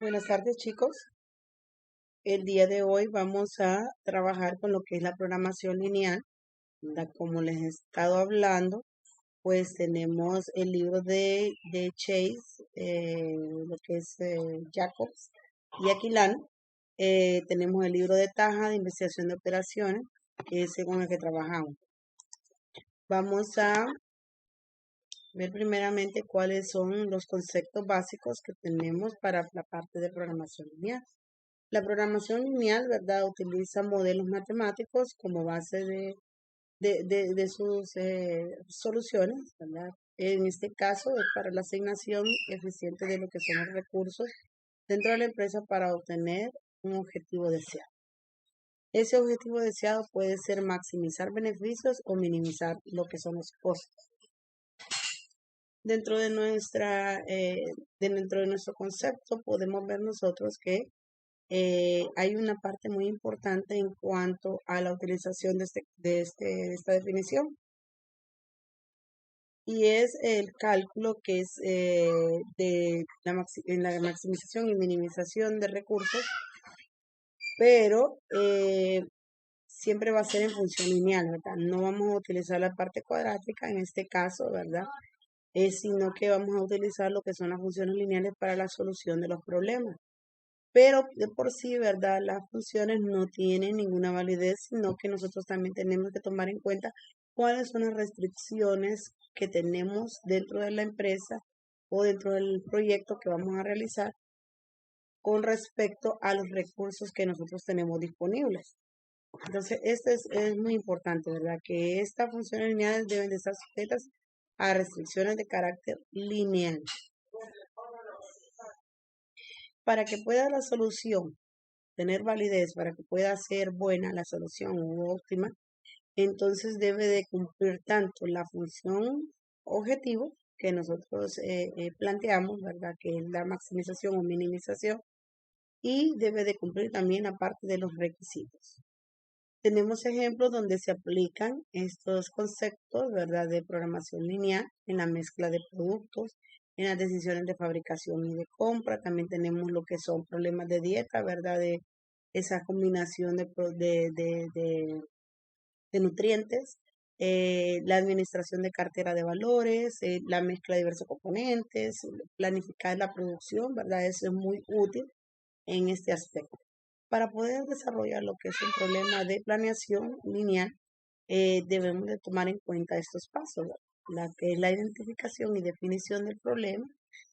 Buenas tardes, chicos. El día de hoy vamos a trabajar con lo que es la programación lineal. Como les he estado hablando, pues tenemos el libro de Chase, lo que es Jacobs y Aquilán. Tenemos el libro de Taja de investigación de operaciones, que es con el que trabajamos. Vamos a ver primeramente cuáles son los conceptos básicos que tenemos para la parte de programación lineal. La programación lineal, ¿verdad? Utiliza modelos matemáticos como base de sus soluciones, ¿verdad? En este caso es para la asignación eficiente de lo que son los recursos dentro de la empresa para obtener un objetivo deseado. Ese objetivo deseado puede ser maximizar beneficios o minimizar lo que son los costos. Dentro de dentro de nuestro concepto podemos ver nosotros que hay una parte muy importante en cuanto a la utilización de esta definición y es el cálculo que es en la maximización y minimización de recursos, pero siempre va a ser en función lineal, ¿verdad? No vamos a utilizar la parte cuadrática en este caso, ¿verdad? Sino que vamos a utilizar lo que son las funciones lineales para la solución de los problemas. Pero de por sí, ¿verdad? Las funciones no tienen ninguna validez, sino que nosotros también tenemos que tomar en cuenta cuáles son las restricciones que tenemos dentro de la empresa o dentro del proyecto que vamos a realizar con respecto a los recursos que nosotros tenemos disponibles. Entonces, es muy importante, ¿verdad? Que estas funciones lineales deben de estar sujetas a restricciones de carácter lineal. Para que pueda la solución tener validez, para que pueda ser buena la solución o óptima, entonces debe de cumplir tanto la función objetivo que nosotros planteamos, ¿verdad? Que es la maximización o minimización, y debe de cumplir también la parte de los requisitos. Tenemos ejemplos donde se aplican estos conceptos, ¿verdad? De programación lineal en la mezcla de productos, en las decisiones de fabricación y de compra. También tenemos lo que son problemas de dieta, ¿verdad? De esa combinación de nutrientes, la administración de cartera de valores, la mezcla de diversos componentes, planificar la producción, ¿verdad? Eso es muy útil en este aspecto. Para poder desarrollar lo que es un problema de planeación lineal, debemos de tomar en cuenta estos pasos, ¿verdad? La que es la identificación y definición del problema.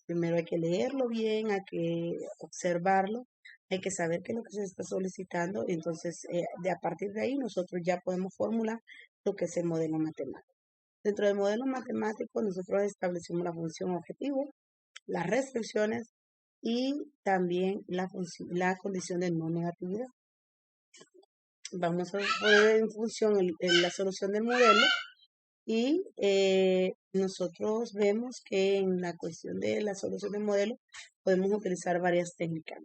Primero hay que leerlo bien, hay que observarlo, hay que saber qué es lo que se está solicitando y entonces a partir de ahí nosotros ya podemos formular lo que es el modelo matemático. Dentro del modelo matemático nosotros establecimos la función objetivo, las restricciones y también la condición de no negatividad. Vamos a poner en función la solución del modelo y nosotros vemos que en la cuestión de la solución del modelo podemos utilizar varias técnicas.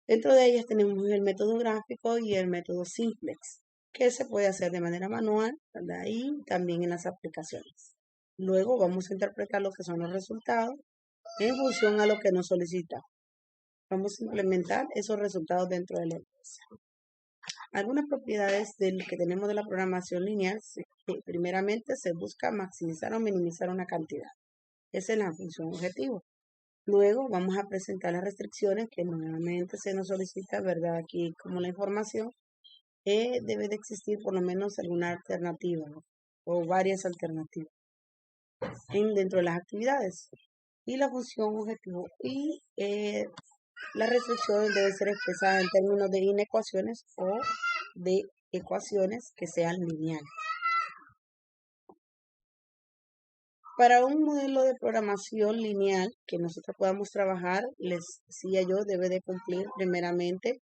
Dentro de ellas tenemos el método gráfico y el método simplex, que se puede hacer de manera manual, ¿verdad? Y también en las aplicaciones. Luego vamos a interpretar lo que son los resultados en función a lo que nos solicita. Vamos a implementar esos resultados dentro de la empresa. Algunas propiedades de lo que tenemos de la programación lineal, primeramente se busca maximizar o minimizar una cantidad. Esa es la función objetivo. Luego vamos a presentar las restricciones que nuevamente se nos solicita, ¿verdad? Aquí como la información, debe de existir por lo menos alguna alternativa, ¿no? O varias alternativas dentro de las actividades. Y la función objetivo y la restricción debe ser expresada en términos de inecuaciones o de ecuaciones que sean lineales. Para un modelo de programación lineal que nosotros podamos trabajar, les decía yo, debe de cumplir primeramente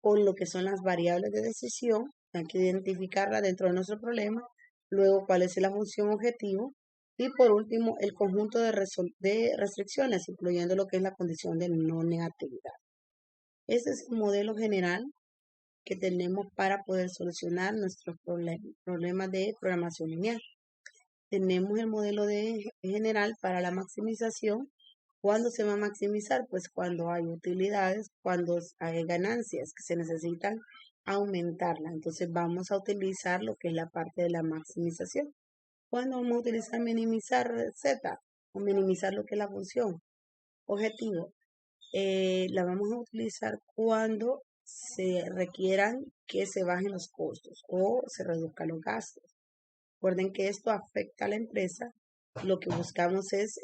con lo que son las variables de decisión. Hay que identificarla dentro de nuestro problema. Luego, cuál es la función objetivo. Y por último, el conjunto de restricciones, incluyendo lo que es la condición de no negatividad. Este es el modelo general que tenemos para poder solucionar nuestros problemas de programación lineal. Tenemos el modelo general para la maximización ¿Cuándo se va a maximizar? Pues cuando hay utilidades, cuando hay ganancias que se necesitan aumentarla. Entonces vamos a utilizar lo que es la parte de la maximización. ¿Cuándo vamos a utilizar minimizar Z o minimizar lo que es la función objetivo? La vamos a utilizar cuando se requieran que se bajen los costos o se reduzcan los gastos. Recuerden que esto afecta a la empresa. Lo que buscamos es,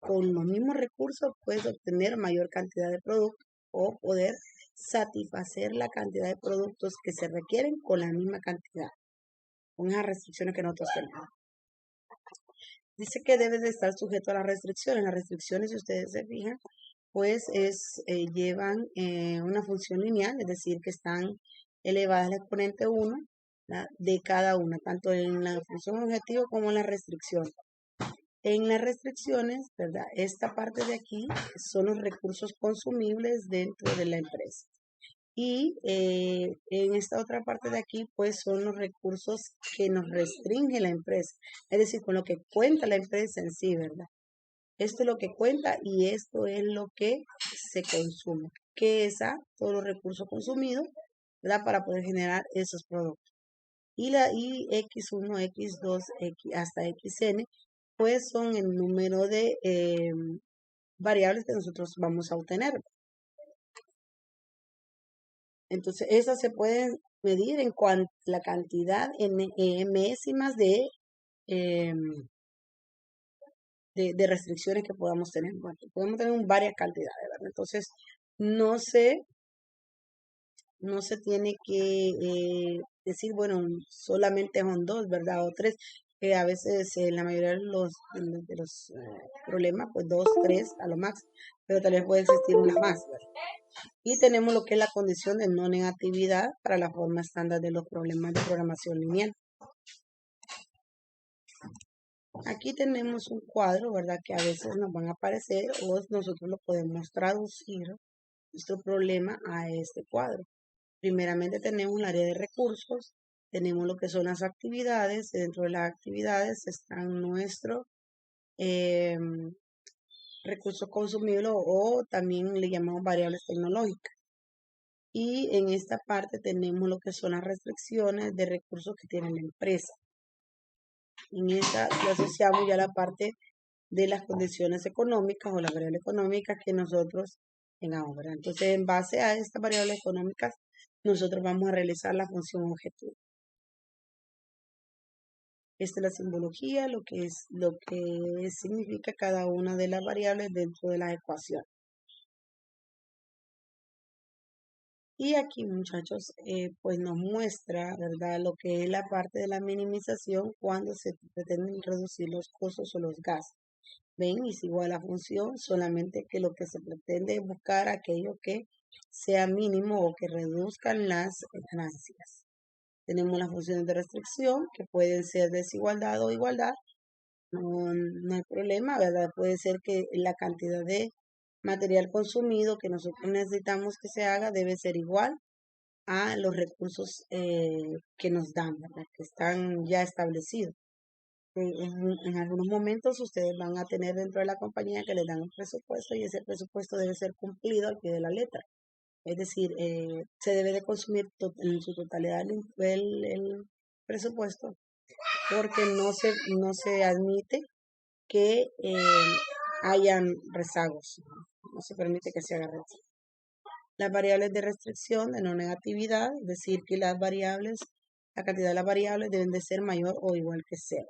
con los mismos recursos, puedes obtener mayor cantidad de productos o poder satisfacer la cantidad de productos que se requieren con la misma cantidad, con esas restricciones que nosotros tenemos. Dice que debe de estar sujeto a las restricciones. Las restricciones, si ustedes se fijan, pues llevan una función lineal, es decir, que están elevadas al exponente 1 de cada una, tanto en la función objetivo como en la restricción. En las restricciones, ¿verdad? Esta parte de aquí son los recursos consumibles dentro de la empresa. Y en esta otra parte de aquí, pues son los recursos que nos restringe la empresa. Es decir, con lo que cuenta la empresa en sí, ¿verdad? Esto es lo que cuenta y esto es lo que se consume. Que es todos los recursos consumidos, ¿verdad? Para poder generar esos productos. Y X1, X2, X, hasta XN, pues son el número de variables que nosotros vamos a obtener. Entonces, esas se pueden medir en cuanto a la cantidad en milésimas de restricciones que podamos tener. Bueno, podemos tener varias cantidades, ¿verdad? Entonces, no se tiene que decir, bueno, solamente son 2, ¿verdad? O 3. A veces en la mayoría de los problemas, pues 2, 3 a lo máximo, pero tal vez puede existir una más, ¿verdad? Y tenemos lo que es la condición de no negatividad para la forma estándar de los problemas de programación lineal. Aquí tenemos un cuadro, ¿verdad? Que a veces nos van a aparecer o nosotros lo podemos traducir nuestro problema a este cuadro. Primeramente tenemos el área de recursos, tenemos lo que son las actividades, dentro de las actividades están nuestros recursos consumibles o también le llamamos variables tecnológicas. Y en esta parte tenemos lo que son las restricciones de recursos que tiene la empresa. En esta le asociamos ya la parte de las condiciones económicas o las variables económicas que nosotros tengamos, ¿verdad? Entonces, en base a estas variables económicas, nosotros vamos a realizar la función objetivo. Esta es la simbología, lo que significa cada una de las variables dentro de la ecuación. Y aquí, muchachos, pues nos muestra, ¿verdad?, lo que es la parte de la minimización cuando se pretenden reducir los costos o los gastos. ¿Ven? Es igual a la función, solamente que lo que se pretende es buscar aquello que sea mínimo o que reduzcan las ganancias. Tenemos las funciones de restricción, que pueden ser desigualdad o igualdad. No hay problema, ¿verdad? Puede ser que la cantidad de material consumido que nosotros necesitamos que se haga debe ser igual a los recursos que nos dan, ¿verdad? Que están ya establecidos. En algunos momentos ustedes van a tener dentro de la compañía que les dan un presupuesto y ese presupuesto debe ser cumplido al pie de la letra. Es decir, se debe de consumir en su totalidad el presupuesto porque no se admite que hayan rezagos. No se permite que se haga rezago. Las variables de restricción de no negatividad, es decir, que la cantidad de las variables deben de ser mayor o igual que 0.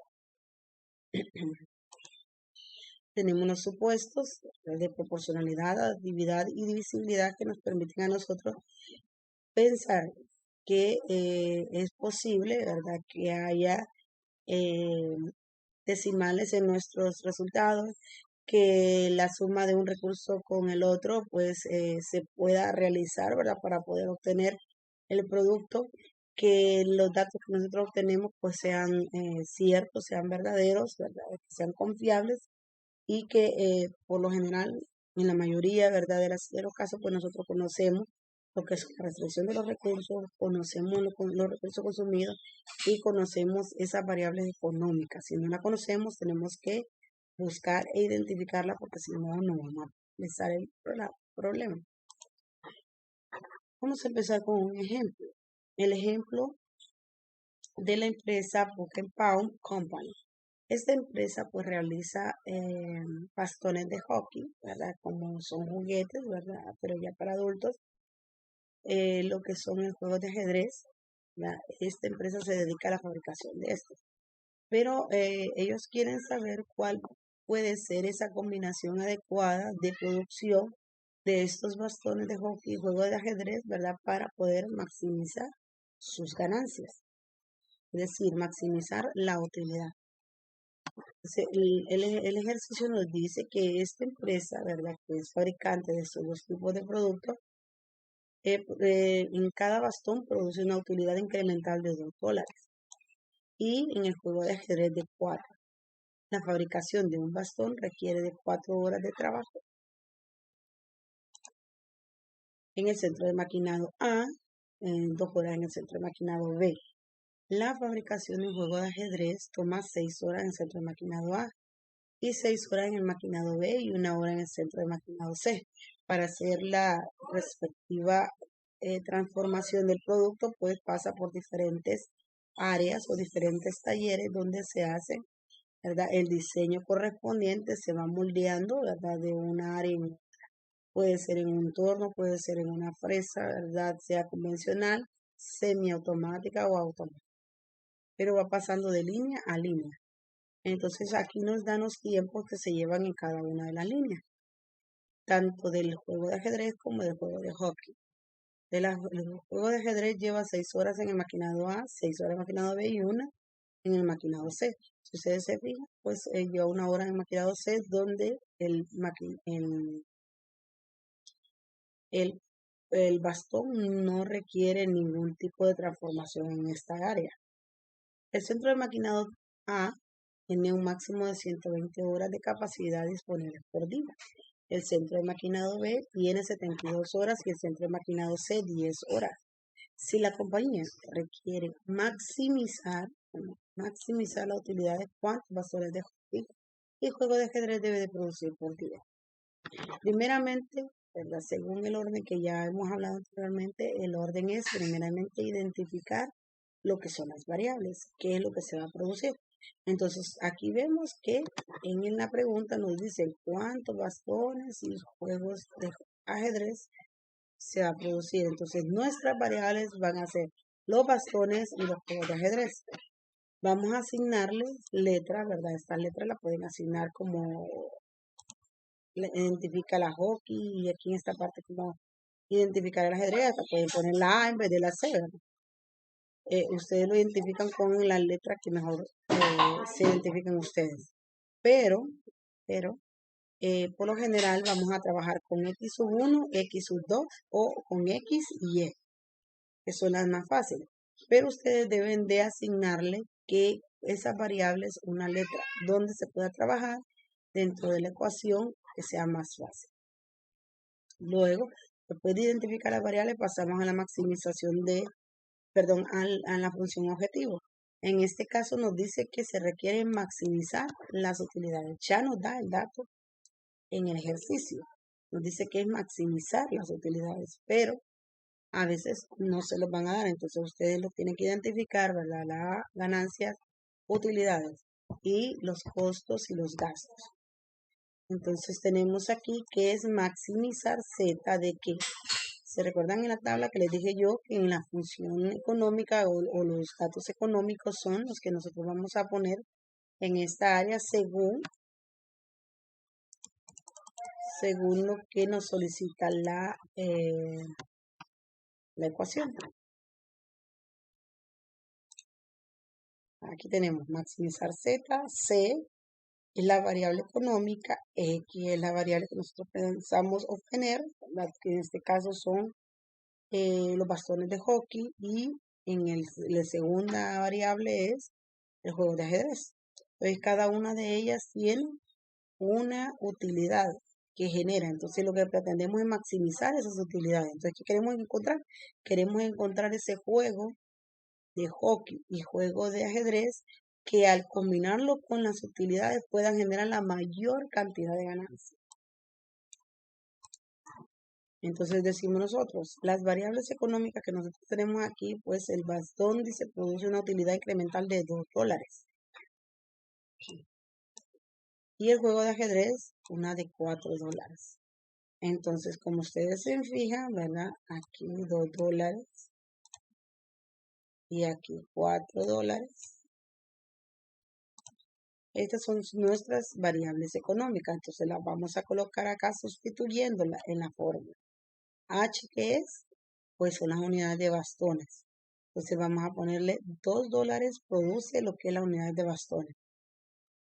Tenemos los supuestos de proporcionalidad, aditividad y divisibilidad que nos permiten a nosotros pensar que es posible, ¿verdad?, que haya decimales en nuestros resultados, que la suma de un recurso con el otro pues se pueda realizar, ¿verdad?, para poder obtener el producto, que los datos que nosotros obtenemos pues sean ciertos, sean verdaderos, ¿verdad?, que sean confiables y que por lo general, en la mayoría, ¿verdad?, de los casos, pues nosotros conocemos lo que es la restricción de los recursos, conocemos los recursos consumidos y conocemos esas variables económicas. Si no la conocemos, tenemos que buscar e identificarla porque si no, no vamos a empezar el problema. Vamos a empezar con un ejemplo. El ejemplo de la empresa Puck and Pound Company. Esta empresa pues realiza bastones de hockey, ¿verdad? Como son juguetes, ¿verdad? Pero ya para adultos, lo que son el juego de ajedrez, ¿verdad? Esta empresa se dedica a la fabricación de estos. Pero ellos quieren saber cuál puede ser esa combinación adecuada de producción de estos bastones de hockey y juego de ajedrez, ¿verdad? Para poder maximizar sus ganancias, es decir, maximizar la utilidad. El ejercicio nos dice que esta empresa, ¿verdad? Que es fabricante de estos dos tipos de productos, en cada bastón produce una utilidad incremental de $2 y en el juego de ajedrez de 4. La fabricación de un bastón requiere de 4 horas de trabajo en el centro de maquinado A, 2 horas en el centro de maquinado B. La fabricación de un juego de ajedrez toma 6 horas en el centro de maquinado A y 6 horas en el maquinado B y 1 hora en el centro de maquinado C. Para hacer la respectiva transformación del producto, pues pasa por diferentes áreas o diferentes talleres donde se hace, ¿verdad? El diseño correspondiente se va moldeando, ¿verdad? De una área en otra. Puede ser en un torno, puede ser en una fresa, ¿verdad? Sea convencional, semiautomática o automática. Pero va pasando de línea a línea. Entonces aquí nos dan los tiempos que se llevan en cada una de las líneas, tanto del juego de ajedrez como del juego de hockey. El juego de ajedrez lleva 6 horas en el maquinado A, 6 horas en el maquinado B y 1 en el maquinado C. Si ustedes se fijan, pues lleva 1 hora en el maquinado C, donde el bastón no requiere ningún tipo de transformación en esta área. El centro de maquinado A tiene un máximo de 120 horas de capacidad disponible por día. El centro de maquinado B tiene 72 horas y el centro de maquinado C 10 horas. Si la compañía requiere maximizar la utilidad de cuántos bastones de hockey y juego de ajedrez debe de producir por día. Primeramente, ¿verdad? Según el orden que ya hemos hablado anteriormente, el orden es primeramente identificar lo que son las variables, qué es lo que se va a producir. Entonces, aquí vemos que en la pregunta nos dice cuántos bastones y juegos de ajedrez se va a producir. Entonces, nuestras variables van a ser los bastones y los juegos de ajedrez. Vamos a asignarles letras, ¿verdad? Estas letras las pueden asignar como identifica la hockey y aquí en esta parte como identificar el ajedrez, hasta pueden poner la A en vez de la C, ¿verdad? Ustedes lo identifican con la letra que mejor se identifican ustedes. Pero, por lo general vamos a trabajar con X sub 1, X sub 2 o con X y Y, que son las más fáciles. Pero ustedes deben de asignarle que esas variables una letra donde se pueda trabajar dentro de la ecuación que sea más fácil. Luego, después de identificar las variables, pasamos a la maximización a la función objetivo. En este caso nos dice que se requiere maximizar las utilidades. Ya nos da el dato en el ejercicio. Nos dice que es maximizar las utilidades, pero a veces no se los van a dar. Entonces ustedes lo tienen que identificar, ¿verdad? Las ganancias, utilidades y los costos y los gastos. Entonces tenemos aquí que es maximizar Z de que, ¿se recuerdan en la tabla que les dije yo que en la función económica o los datos económicos son los que nosotros vamos a poner en esta área según lo que nos solicita la ecuación? Aquí tenemos maximizar Z, C es la variable económica, X es la variable que nosotros pensamos obtener, que en este caso son los bastones de hockey y la segunda variable es el juego de ajedrez. Entonces cada una de ellas tiene una utilidad que genera. Entonces lo que pretendemos es maximizar esas utilidades. Entonces, ¿qué queremos encontrar? Queremos encontrar ese juego de hockey y juego de ajedrez que al combinarlo con las utilidades puedan generar la mayor cantidad de ganancia. Entonces decimos nosotros, las variables económicas que nosotros tenemos aquí, pues el bastón dice produce una utilidad incremental de $2. Y el juego de ajedrez, una de $4. Entonces, como ustedes se fijan, ¿verdad? Aquí $2 y aquí $4. Estas son nuestras variables económicas. Entonces las vamos a colocar acá sustituyéndola en la fórmula. H, ¿qué es? Pues son las unidades de bastones. Entonces vamos a ponerle $2 produce lo que es la unidad de bastones.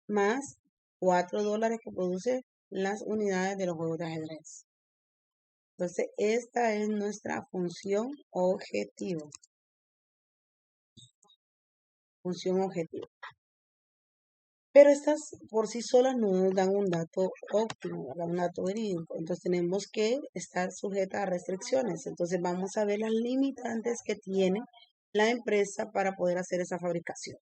Más $4 que produce las unidades de los juegos de ajedrez. Entonces esta es nuestra función objetivo. Función objetiva. Pero estas por sí solas no nos dan un dato óptimo, ¿verdad? Un dato verídico. Entonces tenemos que estar sujetas a restricciones. Entonces vamos a ver las limitantes que tiene la empresa para poder hacer esa fabricación.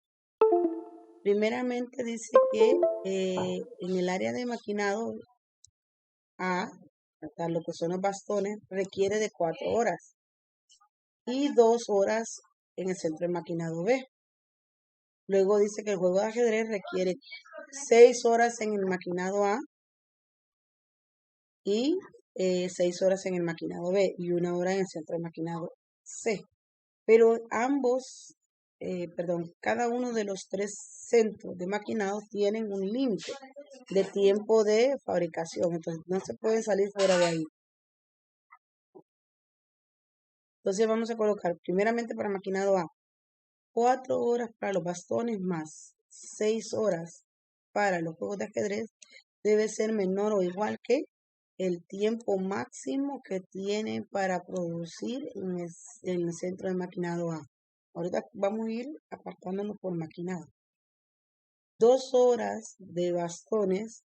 Primeramente dice que en el área de maquinado A, ¿verdad? Lo que son los bastones, requiere de 4 horas y 2 horas en el centro de maquinado B. Luego dice que el juego de ajedrez requiere 6 horas en el maquinado A y 6 horas en el maquinado B y 1 hora en el centro de maquinado C. Pero cada uno de los 3 centros de maquinado tienen un límite de tiempo de fabricación. Entonces no se pueden salir fuera de ahí. Entonces vamos a colocar primeramente para maquinado A 4 horas para los bastones más 6 horas para los juegos de ajedrez debe ser menor o igual que el tiempo máximo que tiene para producir en el centro de maquinado A. Ahorita vamos a ir apartándonos por maquinado. 2 horas de bastones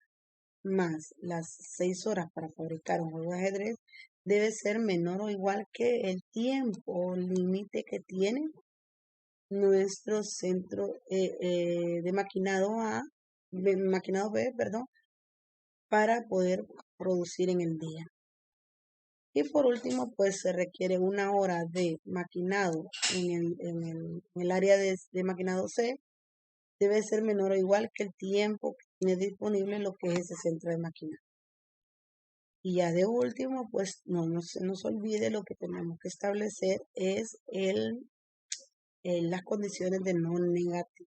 más las 6 horas para fabricar un juego de ajedrez debe ser menor o igual que el tiempo límite que tiene nuestro centro de maquinado maquinado B, perdón, para poder producir en el día. Y por último, pues se requiere 1 hora de maquinado en el área de maquinado C, debe ser menor o igual que el tiempo que tiene disponible lo que es ese centro de maquinado. Y ya de último, pues no se nos olvide lo que tenemos que establecer es las condiciones de no negativo.